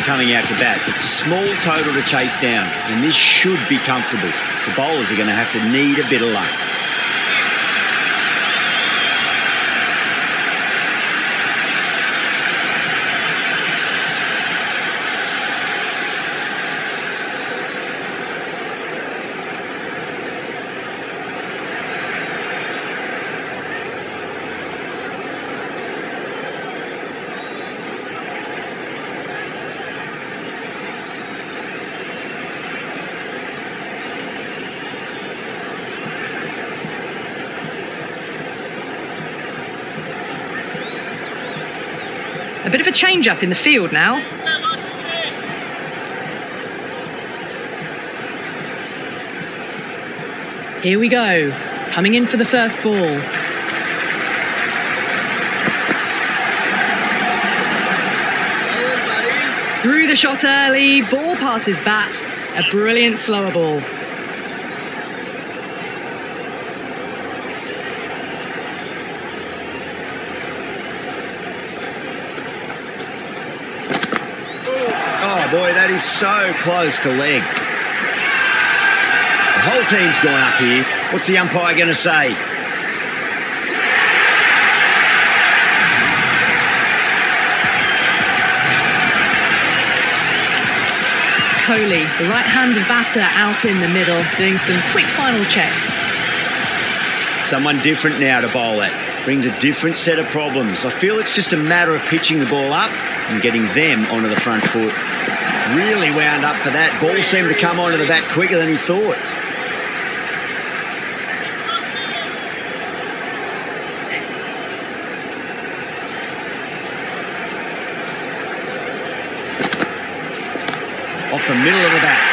coming out to bat. It's a small total to chase down, and this should be comfortable. The bowlers are going to have to need a bit of luck. A bit of a change-up in the field now. Here we go. Coming in for the first ball. Through the shot early. Ball passes bat. A brilliant slower ball. Boy, that is so close to leg. The whole team's gone up here. What's the umpire going to say? Kohli, the right-handed batter, out in the middle, doing some quick final checks. Someone different now to bowl at. Brings a different set of problems. I feel it's just a matter of pitching the ball up and getting them onto the front foot. Really wound up for that. Ball seemed to come onto the bat quicker than he thought. Off the middle of the bat.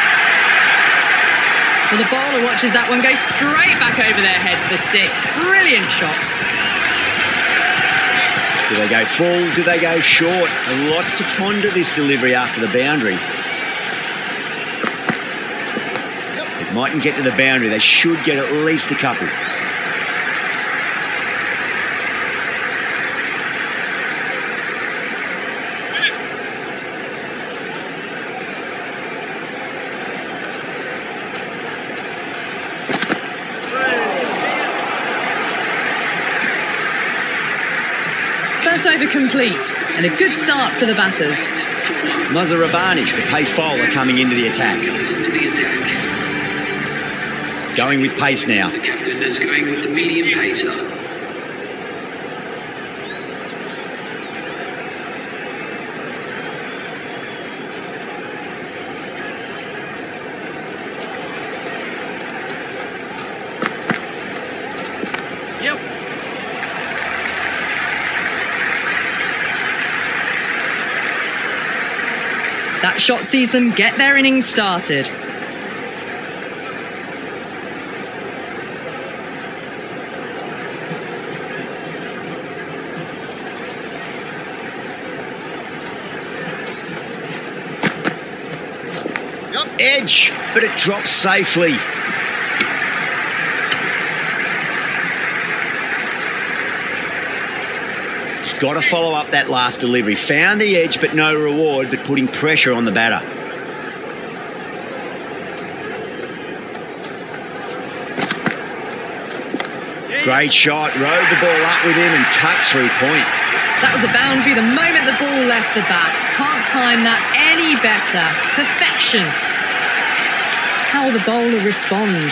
Well, the bowler watches that one go straight back over their head for six. Brilliant shot. Do they go full? Do they go short? A lot to ponder this delivery after the boundary. It mightn't get to the boundary. They should get at least a couple. First over complete, and a good start for the batters. Mazhar Rabbani, the pace bowler, coming into the attack. Going with pace now. The captain is going with the medium pacer. That shot sees them get their innings started. Edge, but it drops safely. Just got to follow up that last delivery. Found the edge, but no reward, but putting pressure on the batter. Great shot, rode the ball up with him and cut through point. That was a boundary the moment the ball left the bat. Can't time that any better. Perfection. How will the bowler respond?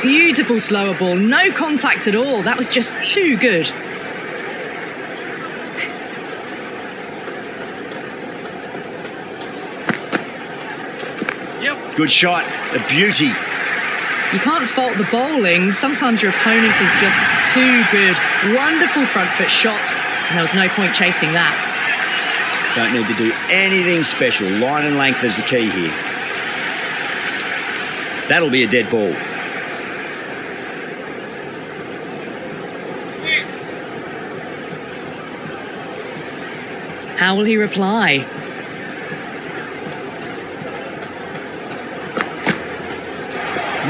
Beautiful slower ball, no contact at all. That was just too good. Good shot, a beauty. You can't fault the bowling. Sometimes your opponent is just too good. Wonderful front foot shot, and there was no point chasing that. Don't need to do anything special. Line and length is the key here. That'll be a dead ball. How will he reply?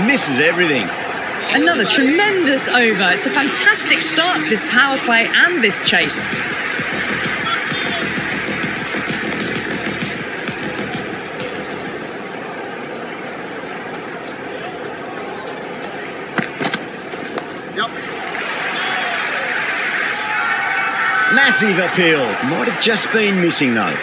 Misses everything. Another tremendous over. It's a fantastic start to this power play and this chase. Massive appeal. Might have just been missing though.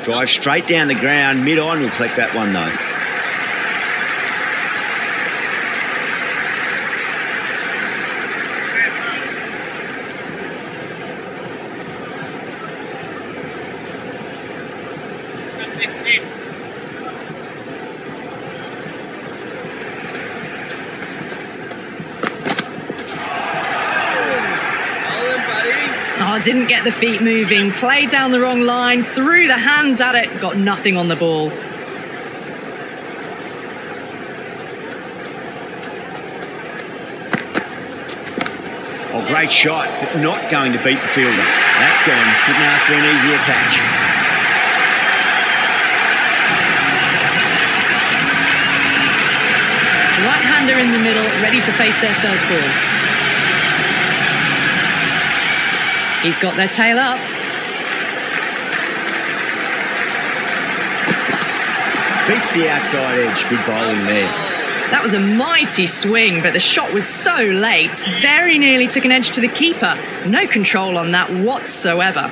Drive straight down the ground. Mid-on will collect that one though. Oh, didn't get the feet moving, played down the wrong line, threw the hands at it, got nothing on the ball. Oh, great shot, but not going to beat the fielder. That's gone. Couldn't ask for an easier catch. Right-hander in the middle, ready to face their first ball. He's got their tail up. Beats the outside edge. Good bowling there. That was a mighty swing, but the shot was so late. Very nearly took an edge to the keeper. No control on that whatsoever.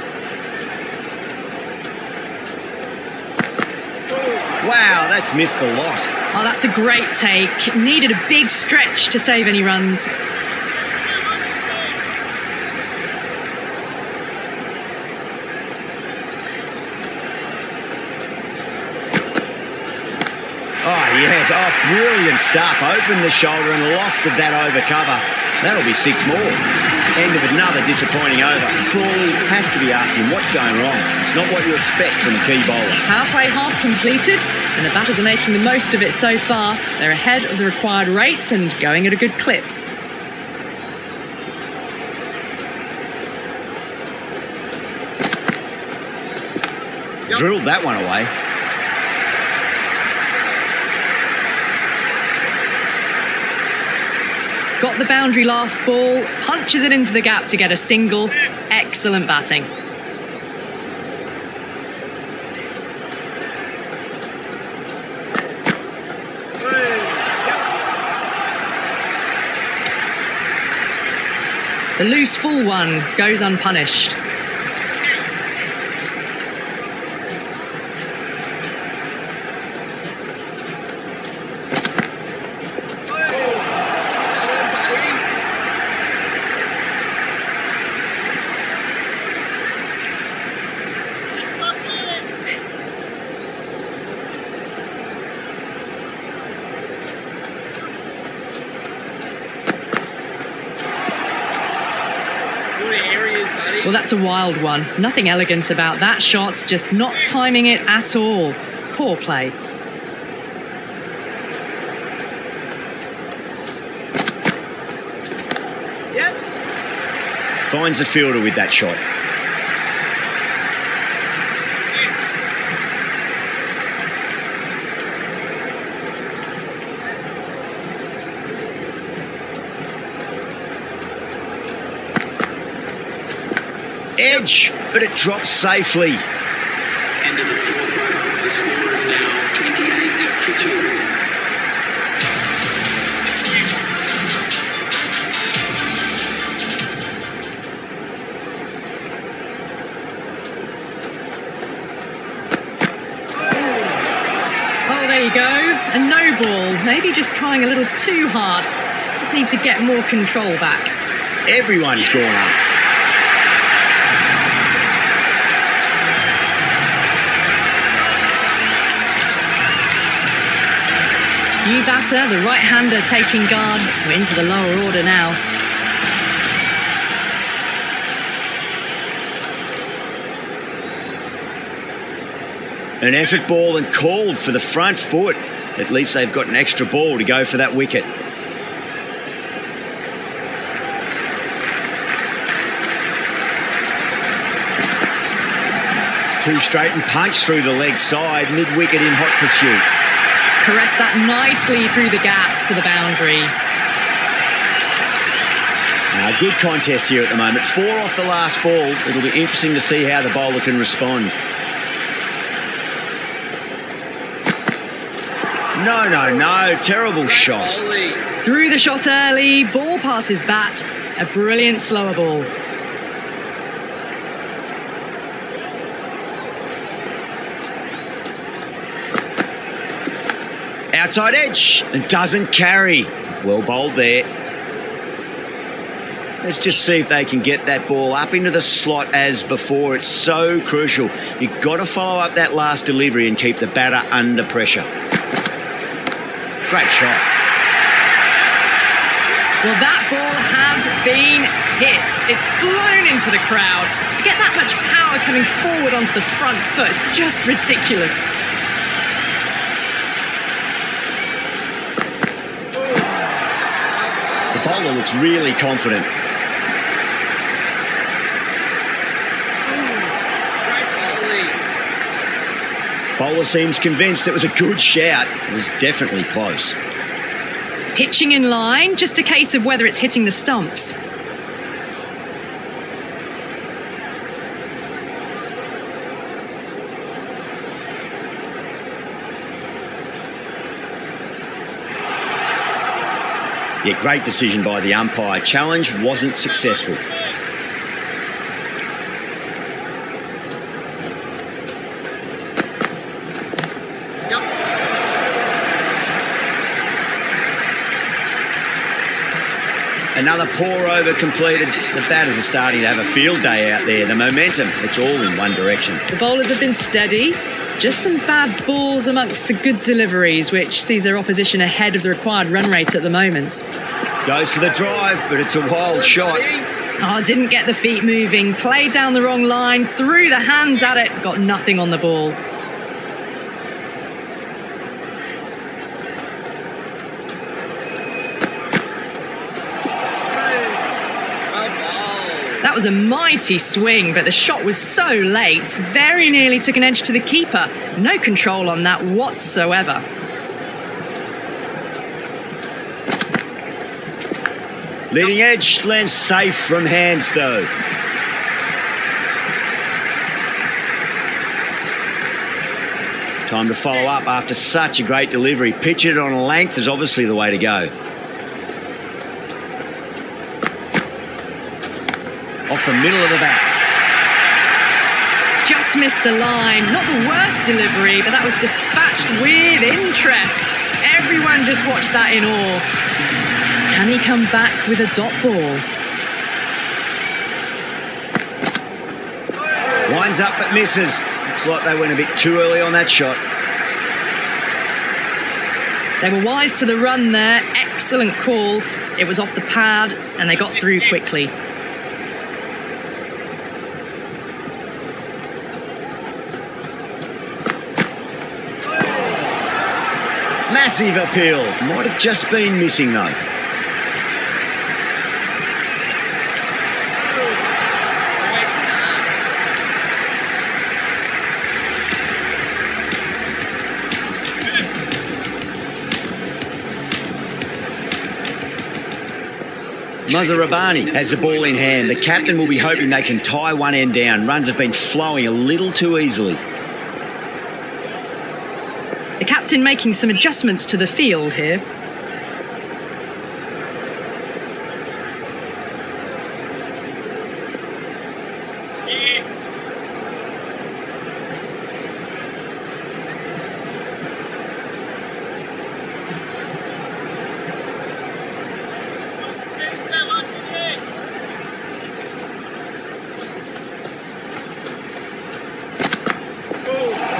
Wow, that's missed a lot. Oh, that's a great take. Needed a big stretch to save any runs. Oh, yes. Oh, brilliant stuff. Opened the shoulder and lofted that over cover. That'll be 6 more. End of another disappointing over. Crawley has to be asking what's going wrong. It's not what you expect from a key bowler. Power play half completed, and the batters are making the most of it so far. They're ahead of the required rates and going at a good clip. Drilled that one away. Got the boundary last ball, punches it into the gap to get a single. Excellent batting. The loose full one goes unpunished. Well, that's a wild one. Nothing elegant about that shot, just not timing it at all. Poor play. Finds the fielder with that shot. Edge, but it drops safely. End of the 4th over. The score is now 28 for 2. Oh, there you go. A no ball. Maybe just trying a little too hard. Just need to get more control back. Everyone's gone up. New batter, the right-hander taking guard. We're into the lower order now. An effort ball and called for the front foot. At least they've got an extra ball to go for that wicket. Two straight and punch through the leg side, mid-wicket in hot pursuit. Caressed that nicely through the gap to the boundary. Now, good contest here at the moment. 4 off the last ball. It'll be interesting to see how the bowler can respond. No. Terrible shot. Through the shot early, ball past his bat. A brilliant slower ball. Outside edge and doesn't carry. Well bowled there. Let's just see if they can get that ball up into the slot as before. It's so crucial. You've got to follow up that last delivery and keep the batter under pressure. Great shot. Well, that ball has been hit. It's flown into the crowd. To get that much power coming forward onto the front foot is just ridiculous. The bowler looks really confident. Bowler seems convinced it was a good shout. It was definitely close. Pitching in line, just a case of whether it's hitting the stumps. Yeah, great decision by the umpire. Challenge wasn't successful. Another poor over completed. The batters are starting to have a field day out there. The momentum, it's all in one direction. The bowlers have been steady. Just some bad balls amongst the good deliveries, which sees their opposition ahead of the required run rate at the moment. Goes for the drive, but it's a wild shot. Oh, didn't get the feet moving. Played down the wrong line, threw the hands at it, got nothing on the ball. That was a mighty swing, but the shot was so late, very nearly took an edge to the keeper. No control on that whatsoever. Leading edge lands safe from hands though. Time to follow up after such a great delivery. Pitch it on a length is obviously the way to go. Off the middle of the bat. Just missed the line. Not the worst delivery, but that was dispatched with interest. Everyone just watched that in awe. Can he come back with a dot ball? Winds up but misses. Looks like they went a bit too early on that shot. They were wise to the run there. Excellent call. It was off the pad and they got through quickly. Massive appeal. Might have just been missing though. Mazharabani has the ball in hand. The captain will be hoping they can tie one end down. Runs have been flowing a little too easily. The captain making some adjustments to the field here.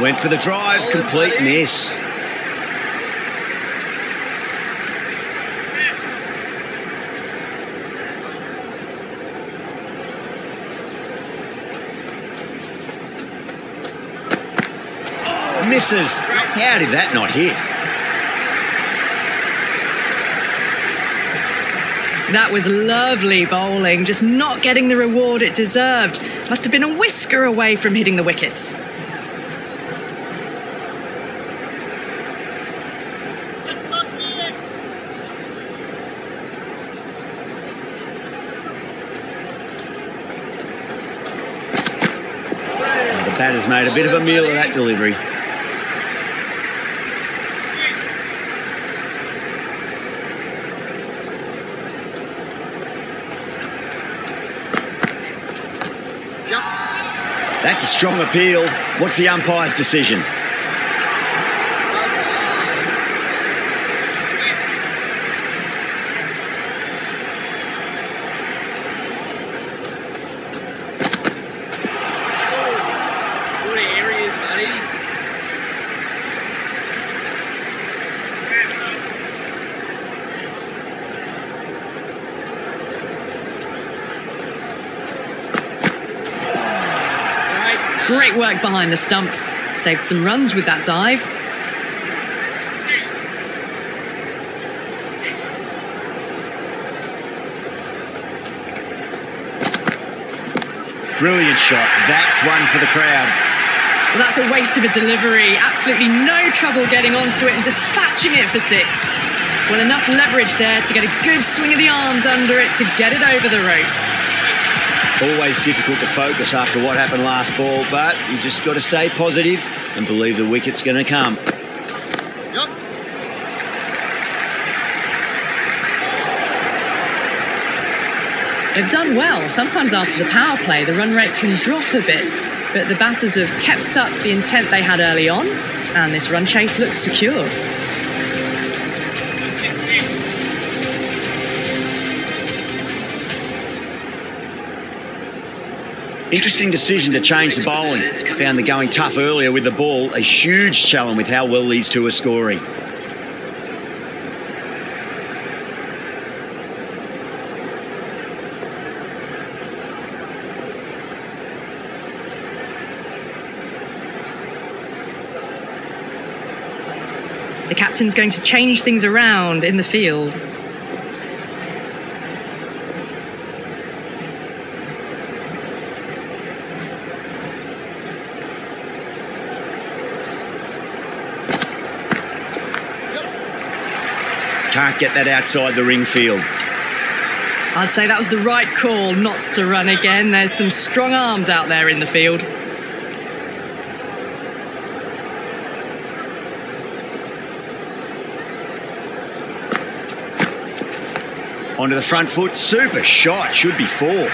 Went for the drive, complete miss. Misses. How did that not hit? That was lovely bowling, just not getting the reward it deserved. Must have been a whisker away from hitting the wickets. The batter's made a bit of a meal of that delivery. That's a strong appeal. What's the umpire's decision? Good areas, buddy. Great work behind the stumps. Saved some runs with that dive. Brilliant shot. That's one for the crowd. Well, that's a waste of a delivery. Absolutely no trouble getting onto it and dispatching it for six. Well, enough leverage there to get a good swing of the arms under it to get it over the rope. Always difficult to focus after what happened last ball, but you just got to stay positive and believe the wicket's going to come. They've done well. Sometimes after the power play, the run rate can drop a bit, but the batters have kept up the intent they had early on, and this run chase looks secure. Interesting decision to change the bowling. Found the going tough earlier with the ball. A huge challenge with how well these two are scoring. The captain's going to change things around in the field. Can't get that outside the ring field. I'd say that was the right call not to run again. There's some strong arms out there in the field. Onto the front foot. Super shot. Should be four.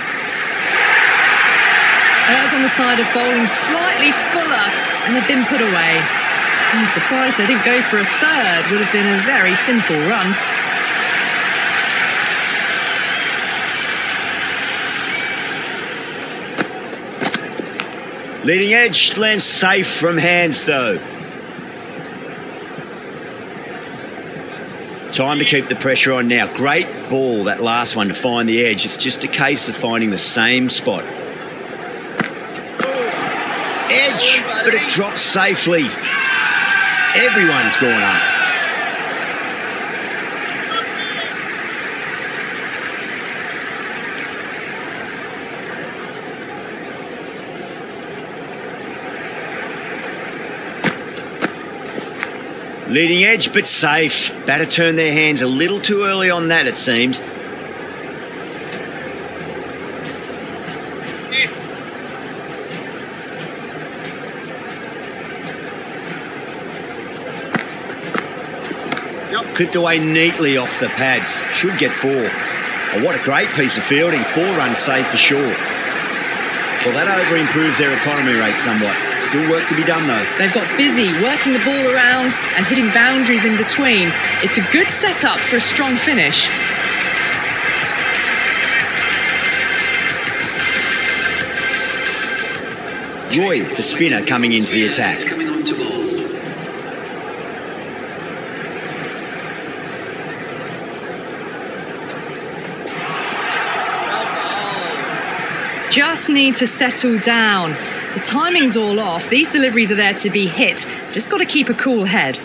Errs on the side of bowling slightly fuller, and they've been put away. I'm surprised they didn't go for a third. Would have been a very simple run. Leading edge lands safe from hands though. Time to keep the pressure on now. Great ball, that last one, to find the edge. It's just a case of finding the same spot. Edge, but it drops safely. Everyone's gone up. Leading edge, but safe. Batter turned their hands a little too early on that, it seemed. Clipped away neatly off the pads. Should get four. Oh, what a great piece of fielding. 4 runs saved for sure. Well, that over improves their economy rate somewhat. Still work to be done though. They've got busy working the ball around and hitting boundaries in between. It's a good setup for a strong finish. Roy, the spinner, coming into the attack. Coming on to bowl. Just need to settle down. The timing's all off. These deliveries are there to be hit. Just got to keep a cool head.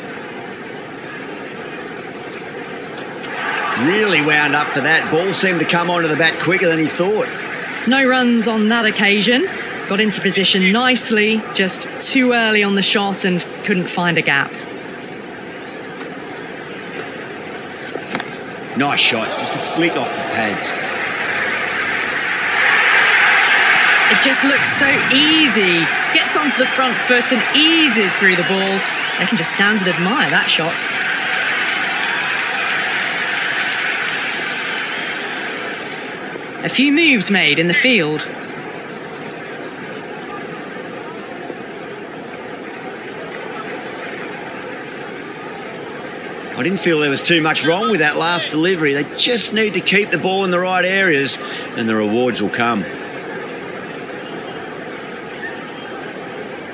Really wound up for that. Ball seemed to come onto the bat quicker than he thought. No runs on that occasion. Got into position nicely, just too early on the shot and couldn't find a gap. Nice shot, just a flick off the pads. It just looks so easy. Gets onto the front foot and eases through the ball. They can just stand and admire that shot. A few moves made in the field. I didn't feel there was too much wrong with that last delivery. They just need to keep the ball in the right areas and the rewards will come.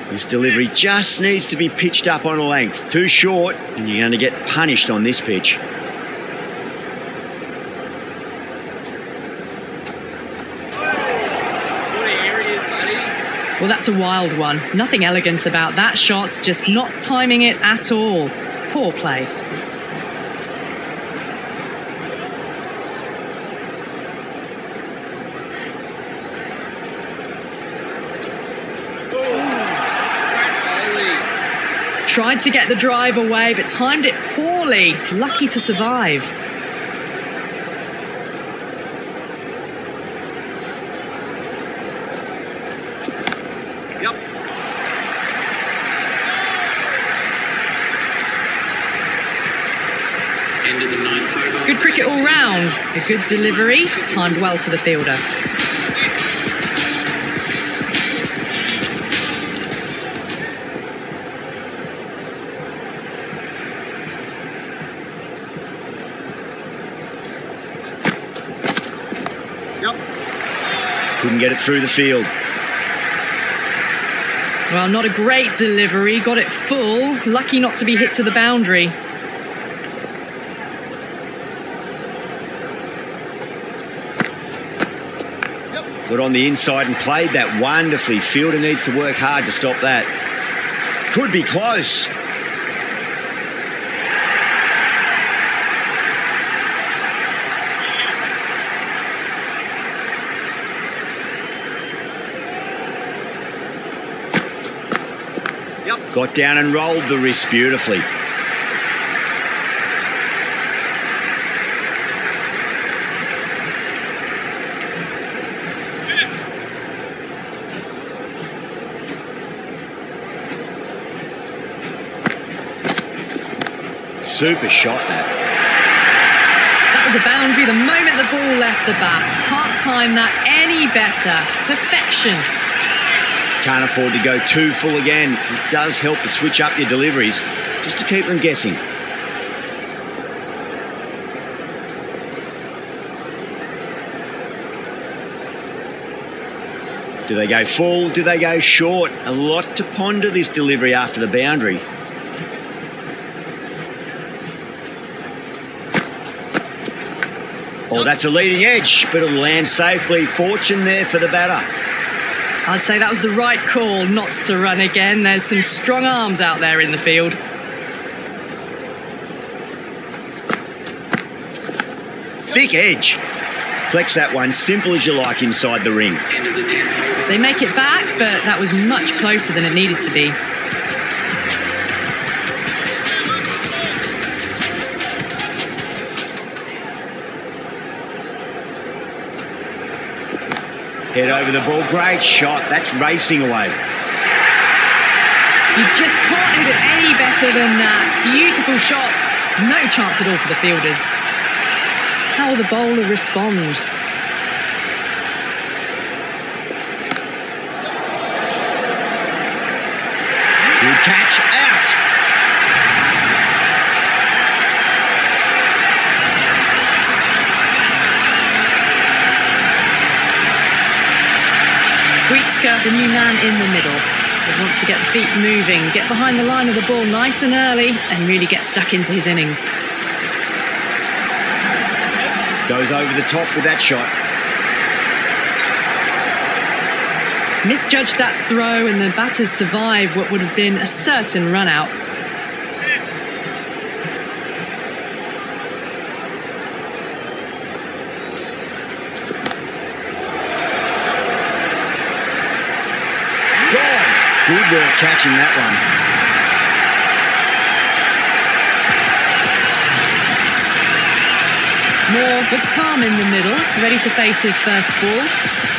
This delivery just needs to be pitched up on a length. Too short and you're going to get punished on this pitch. Well, that's a wild one. Nothing elegant about that shot, just not timing it at all. Poor play. Tried to get the drive away, but timed it poorly. Lucky to survive. Yep. End of the ninth over. Good cricket all round. A good delivery, timed well to the fielder. Couldn't get it through the field. Well, not a great delivery. Got it full. Lucky not to be hit to the boundary. Got on the inside and played that wonderfully. Fielder needs to work hard to stop that. Could be close. Got down and rolled the wrist beautifully. Super shot that. That was a boundary the moment the ball left the bat. Can't time that any better. Perfection. Can't afford to go too full again. It does help to switch up your deliveries just to keep them guessing. Do they go full? Do they go short? A lot to ponder this delivery after the boundary. Oh, that's a leading edge, but it'll land safely. Fortune there for the batter. I'd say that was the right call not to run again. There's some strong arms out there in the field. Thick edge. Flex that one, simple as you like inside the ring. End of the 10th over. They make it back, but that was much closer than it needed to be. Head over the ball, great shot. That's racing away. You just can't hit it any better than that. Beautiful shot. No chance at all for the fielders. How will the bowler respond? Good catch, out. Wheatsker, the new man in the middle. They want to get the feet moving, get behind the line of the ball nice and early and really get stuck into his innings. Goes over the top with that shot. Misjudged that throw and the batters survive what would have been a certain run out. Good work catching that one. Moore looks calm in the middle, ready to face his first ball.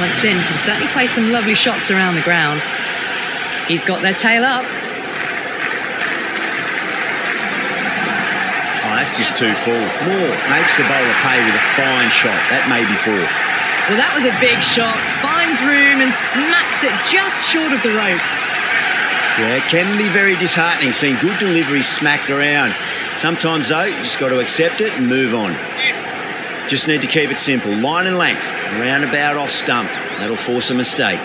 Once in, can certainly play some lovely shots around the ground. He's got their tail up. Oh, that's just too full. Moore makes the bowler pay with a fine shot. That may be four. Well, that was a big shot. Finds room and smacks it just short of the rope. Yeah, it can be very disheartening seeing good deliveries smacked around. Sometimes, though, you just got to accept it and move on. Just need to keep it simple. Line and length, roundabout off stump. That'll force a mistake.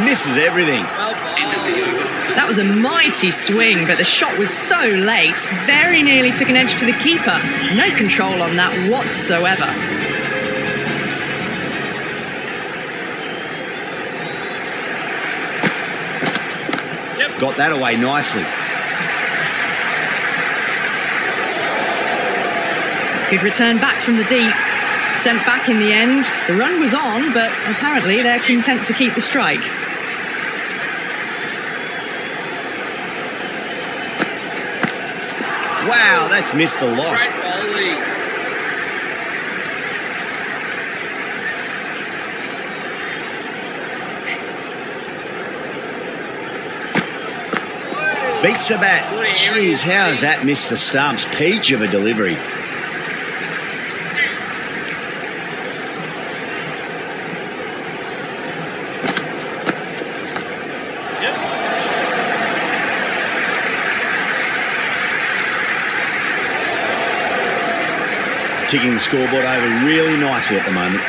Misses everything. End of the over. That was a mighty swing, but the shot was so late. Very nearly took an edge to the keeper. No control on that whatsoever. Got that away nicely. Good return back from the deep. Sent back in the end. The run was on, but apparently they're content to keep the strike. Wow, that's missed the lot. Great bowling. Beats the bat. Jeez, how has that missed the stumps? Peach of a delivery. Ticking the scoreboard over really nicely at the moment.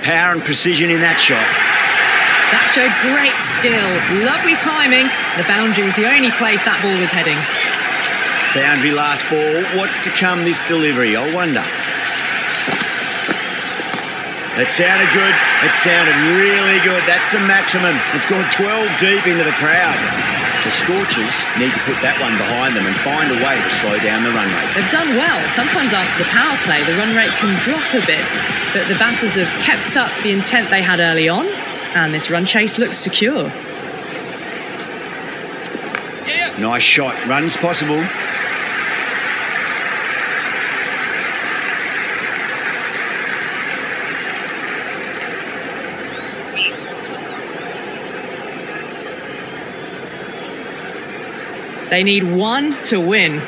Power and precision in that shot. That showed great skill. Lovely timing. The boundary was the only place that ball was heading. Boundary last ball. What's to come this delivery? I wonder. That sounded good. It sounded really good. That's a maximum. It's gone 12 deep into the crowd. The Scorchers need to put that one behind them and find a way to slow down the run rate. They've done well. Sometimes after the power play, the run rate can drop a bit. But the batters have kept up the intent they had early on. And this run chase looks secure. Nice shot. Runs possible. They need one to win.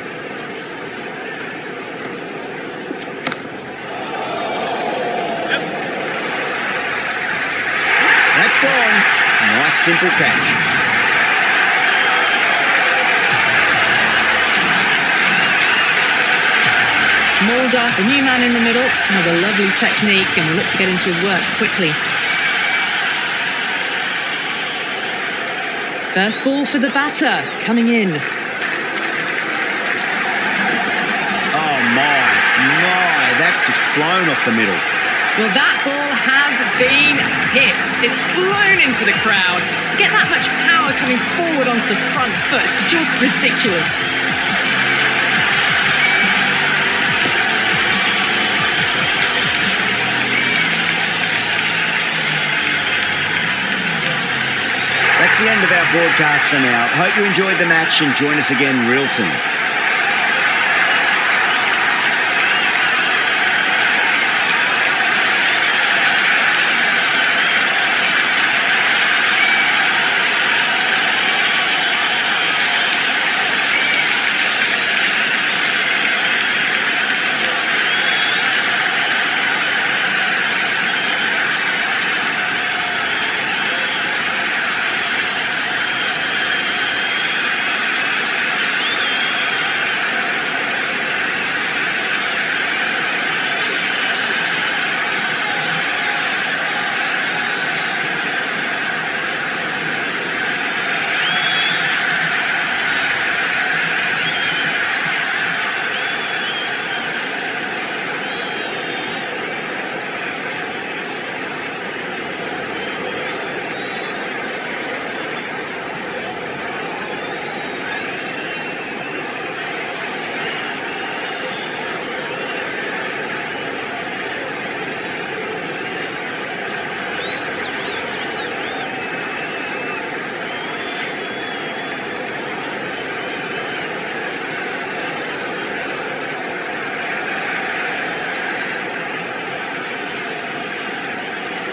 That's gone. Nice simple catch. Mulder, the new man in the middle, has a lovely technique and will look to get into his work quickly. First ball for the batter, coming in. Oh my, that's just flown off the middle. Well, that ball has been hit. It's flown into the crowd. To get that much power coming forward onto the front foot is just ridiculous. That's the end of our broadcast for now. Hope you enjoyed the match and join us again real soon.